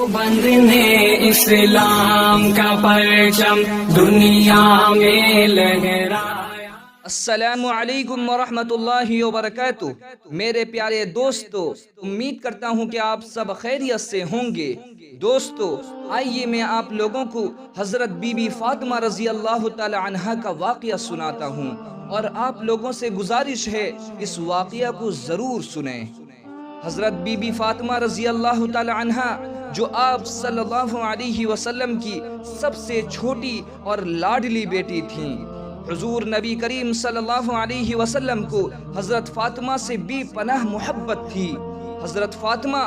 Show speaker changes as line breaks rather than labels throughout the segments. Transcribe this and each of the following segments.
बंद ने इस्लाम का परचम दुनिया में लहराया।
अस्सलामु अलैकुम वरहमतुल्लाहि वबरकातुह। मेरे प्यारे दोस्तों, उम्मीद करता हूँ कि आप सब खैरियत से होंगे। दोस्तों, आइए मैं आप लोगों को हज़रत बीबी फातिमा रज़ी अल्लाह ताला अन्हा का वाक़या सुनाता हूँ और आप लोगों से गुजारिश है इस वाक़या को ज़रूर सुनें। हज़रत बीबी फातिमा रज़ी अल्लाह ताला अन्हा जो आप सल्लल्लाहु अलैहि वसल्लम की सबसे छोटी और लाडली बेटी थीं। हुज़ूर नबी करीम सल्लल्लाहु अलैहि वसल्लम को हज़रत फातिमा से बेपनाह मोहब्बत थी। हज़रत फातिमा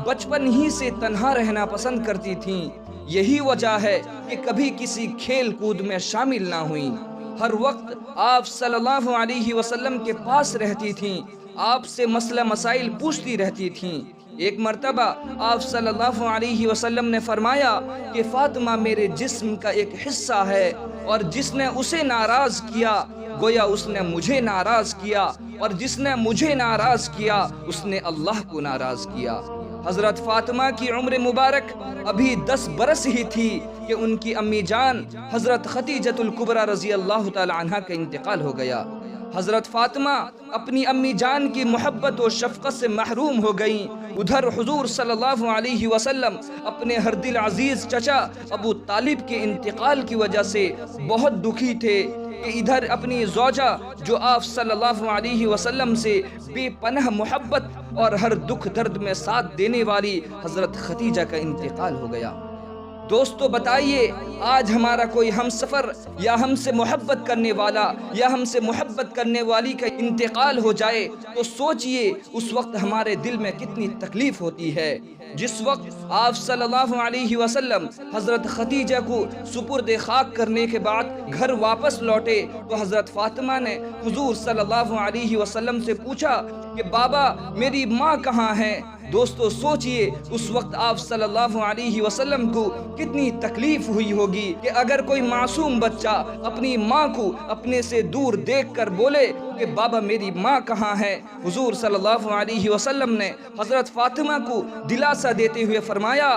बचपन ही से तन्हा रहना पसंद करती थीं। यही वजह है कि कभी किसी खेल कूद में शामिल ना हुई। हर वक्त आप सल्लल्लाहु अलैहि वसल्लम के पास रहती थीं, आपसे मसला मसाइल पूछती रहती थीं। एक मर्तबा आप सल्लल्लाहु अलैहि वसल्लम ने फरमाया कि फातिमा मेरे जिस्म का एक हिस्सा है और जिसने उसे नाराज किया गोया उसने मुझे नाराज किया, और जिसने मुझे नाराज किया उसने अल्लाह को नाराज किया। हज़रत फातिमा की उम्र मुबारक अभी 10 बरस ही थी कि उनकी अम्मी जान हज़रत खदीजतुल कुबरा रज़ी अल्लाह ताला अन्हा का इंतकाल हो गया। हज़रत फातिमा अपनी अम्मी जान की मोहब्बत और शफ़क़त से महरूम हो गईं। उधर हुज़ूर सल्लल्लाहु अलैहि वसल्लम अपने हर दिल अज़ीज़ चचा अबू तालिब के इंतकाल की वजह से बहुत दुखी थे कि इधर अपनी ज़ौजा जो आप सल्लल्लाहु अलैहि वसल्लम से बेपनाह मोहब्बत और हर दुख दर्द में साथ देने वाली हज़रत खदीजा का इंतकाल हो गया। दोस्तों, बताइए आज हमारा कोई हमसफ़र या हमसे मोहब्बत करने वाला या हमसे मोहब्बत करने वाली का इंतकाल हो जाए तो सोचिए उस वक्त हमारे दिल में कितनी तकलीफ़ होती है। जिस वक्त आप सल्लल्लाहु अलैहि वसल्लम हज़रत खदीजा को सुपुर्द खाक करने के बाद घर वापस लौटे तो हज़रत फातिमा ने हुज़ूर सल्लल्लाहु अलैहि वसल्लम से पूछा कि बाबा मेरी माँ कहाँ है। दोस्तों, सोचिए उस वक्त आप सल्लल्लाहु अलैहि वसल्लम को कितनी तकलीफ हुई होगी कि अगर कोई मासूम बच्चा अपनी माँ को अपने से दूर देखकर बोले कि बाबा मेरी माँ कहाँ है। हुजूर सल्लल्लाहु अलैहि वसल्लम ने हज़रत फातिमा को दिलासा देते हुए फरमाया,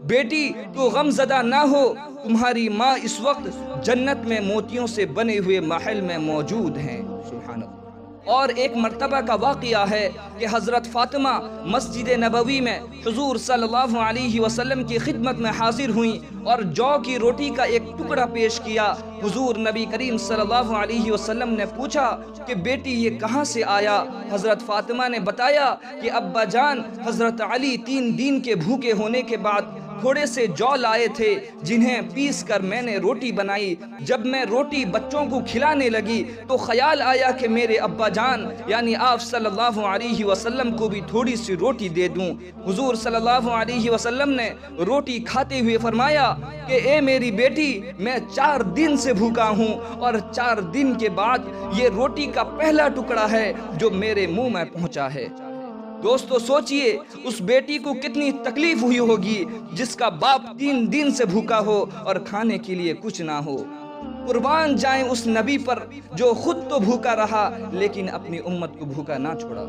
बेटी तो गमज़दा ना हो, तुम्हारी माँ इस वक्त जन्नत में मोतियों से बने हुए महल में मौजूद हैं। सुभान अल्लाह। और एक मर्तबा का वाक़या है कि हज़रत फातिमा मस्जिद नबवी में हुज़ूर सल्लल्लाहु अलैहि वसल्लम की खिदमत में हाजिर हुई और जौ की रोटी का एक टुकड़ा पेश किया। हुज़ूर नबी करीम सल्लल्लाहु अलैहि वसल्लम ने पूछा कि बेटी ये कहाँ से आया। हज़रत फातिमा ने बताया कि अब्बा जान हज़रत अली 3 दिन के भूखे होने के बाद थोड़े से जौ लाए थे जिन्हें पीस कर मैंने रोटी बनाई। जब मैं रोटी बच्चों को खिलाने लगी तो ख्याल आया कि मेरे अब्बा जान यानी आप सल्लल्लाहु अलैहि वसल्लम को भी थोड़ी सी रोटी दे दूं। हुजूर सल्लल्लाहु अलैहि वसल्लम ने रोटी खाते हुए फरमाया कि ए मेरी बेटी, मैं 4 दिन से भूखा हूँ और 4 दिन के बाद ये रोटी का पहला टुकड़ा है जो मेरे मुंह में पहुँचा है। दोस्तों, सोचिए उस बेटी को कितनी तकलीफ हुई होगी जिसका बाप 3 दिन से भूखा हो और खाने के लिए कुछ ना हो। कुर्बान जाएं उस नबी पर जो खुद तो भूखा रहा लेकिन अपनी उम्मत को भूखा ना छोड़ा।